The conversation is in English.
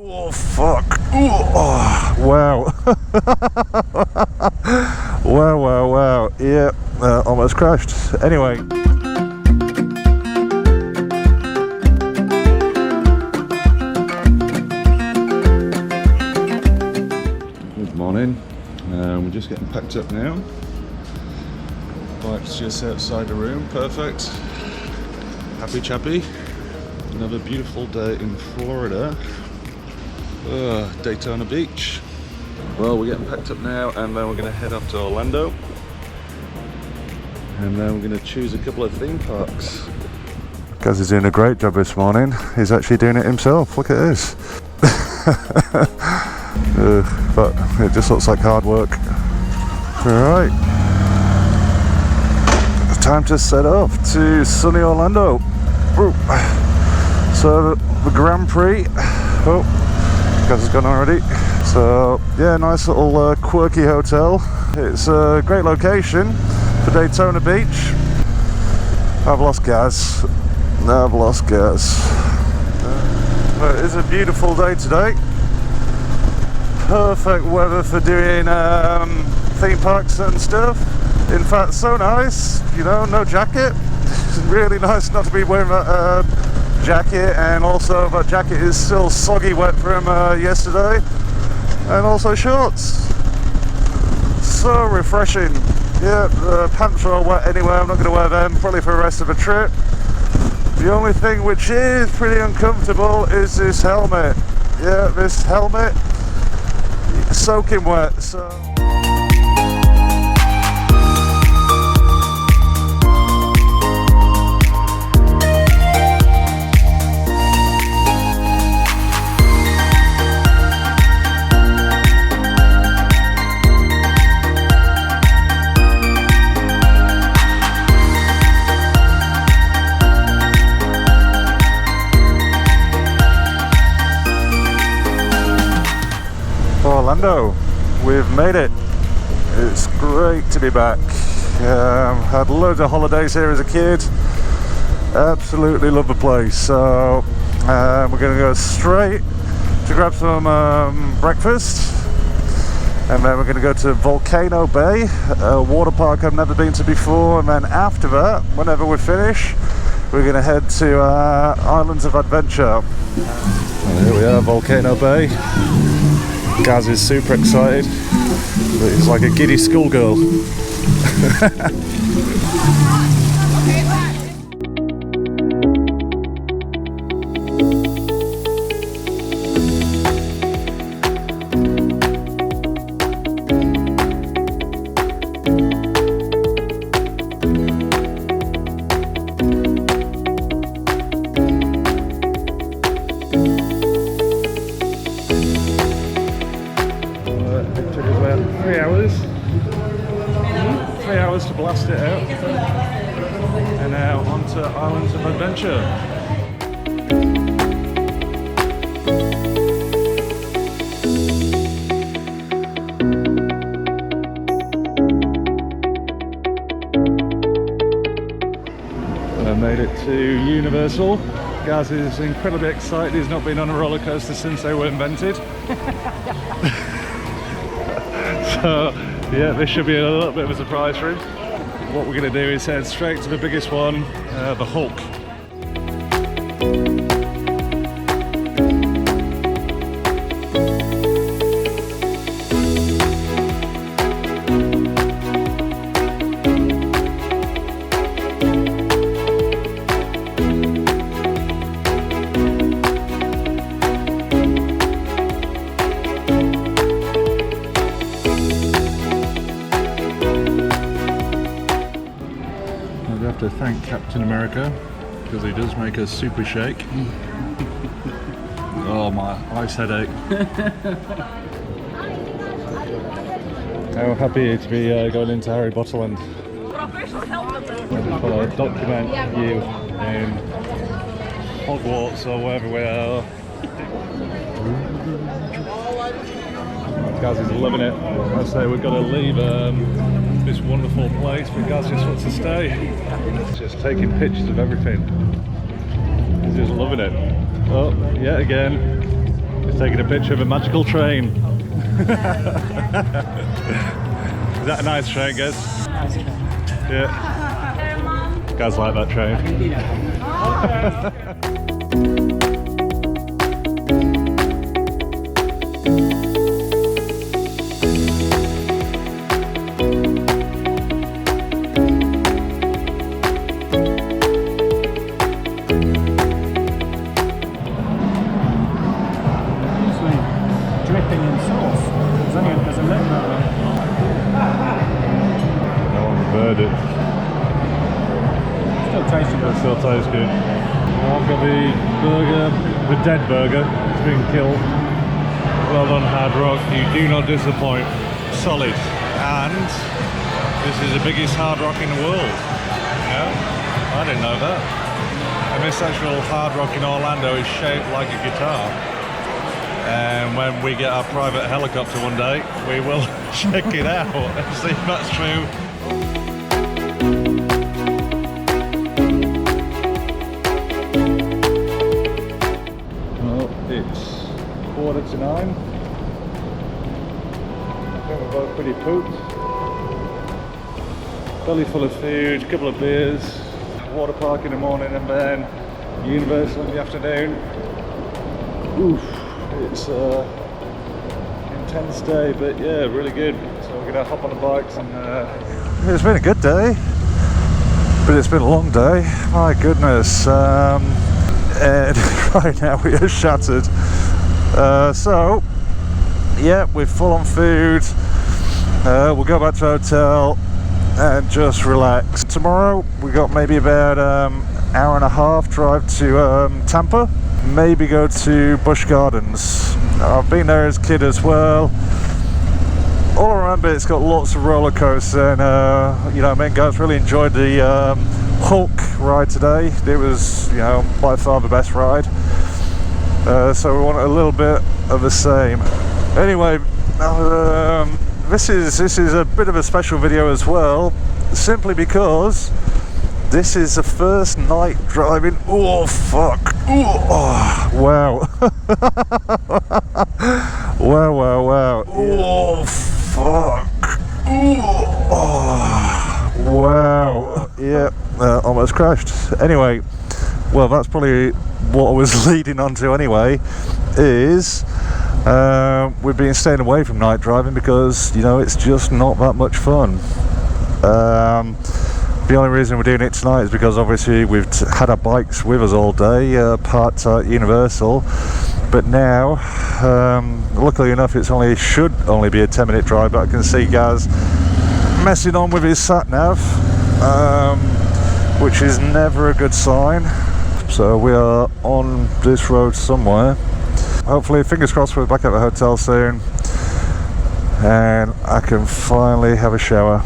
Oh fuck. Oh, wow. Wow. Yeah, almost crashed. Anyway. Good morning. We're just getting packed up now. Bike's just outside the room. Perfect. Happy chappy. Another beautiful day in Florida. Daytona Beach. Well, we're getting packed up now, and then we're going to head up to Orlando, and then we're going to choose a couple of theme parks. Gaz is doing a great job this morning. He's actually doing it himself. Look at this. But it just looks like hard work. Alright, time to set off to sunny Orlando. So the Grand Prix, Gaz has gone already. So yeah, nice little quirky hotel. It's a great location for Daytona Beach. I've lost Gaz. But it's a beautiful day today. Perfect weather for doing theme parks and stuff. In fact, so nice, you know, no jacket. It's really nice not to be wearing a jacket, and also that jacket is still soggy wet from yesterday, and also shorts. So refreshing. Yeah, the pants are all wet anyway. I'm not going to wear them probably for the rest of the trip. The only thing which is pretty uncomfortable is this helmet. Yeah, this helmet, it's soaking wet. So Orlando, we've made it. It's great to be back. Had loads of holidays here as a kid. Absolutely love the place. So we're going to go straight to grab some breakfast, and then we're going to go to Volcano Bay, a water park I've never been to before, and then after that, whenever we finish, we're going to head to Islands of Adventure. And here we are, Volcano Bay. Gaz is super excited, but he's like a giddy schoolgirl. To blast it out, and now onto Islands of Adventure. I made it to Universal. Gaz is incredibly excited. He's not been on a roller coaster since they were invented. So yeah, this should be a little bit of a surprise for him. What we're going to do is head straight to the biggest one, the Hulk. To thank Captain America, because he does make us super shake. Oh, my ice headache. How happy to be going into Harry Bottoland. I'll document you in Hogwarts or wherever we are. Gaz is loving it. I say we've got to leave this wonderful place, but Gaz just wants to stay. Just taking pictures of everything. He's just loving it. Oh, yet again, Just taking a picture of a magical train. Is that a nice train, guys? Nice train. Yeah. Guys like that train. Dripping in sauce. There's a little bit of it. No one preferred it. Still tasty good. Still tastes good. I've got the burger, the dead burger. It's been killed. Well done, Hard Rock. You do not disappoint. Solid. And this is the biggest Hard Rock in the world. Yeah, I didn't know that. And this actual Hard Rock in Orlando is shaped like a guitar. And when we get our private helicopter one day, we will check it out and see if that's true. Well, it's 8:45. I think we're both pretty pooped. Belly full of food, a couple of beers, water park in the morning, and then Universal in the afternoon. Oof. It's an intense day, but yeah, really good. So we're gonna hop on the bikes and it's been a good day, but it's been a long day. My goodness. And right now we are shattered. So yeah, we're full on food. We'll go back to the hotel and just relax. Tomorrow we got maybe about hour and a half drive to Tampa. Maybe go to Busch Gardens. I've been there as a kid as well. All around it, it's got lots of roller coasters, and you know, me and guys really enjoyed the Hulk ride today. It was, you know, by far the best ride. So we want a little bit of the same. Anyway, this is a bit of a special video as well, simply because this is the first night driving. Oh fuck! Oh wow! Wow! Oh fuck! Oh wow! Yeah, almost crashed. Anyway, well, that's probably what I was leading on to. Anyway, is we've been staying away from night driving because, you know, it's just not that much fun. The only reason we're doing it tonight is because obviously we've had our bikes with us all day, parked at Universal, but now, luckily enough, should only be a 10-minute drive, but I can see Gaz messing on with his sat-nav, which is never a good sign. So we are on this road somewhere. Hopefully, fingers crossed, we're back at the hotel soon, and I can finally have a shower.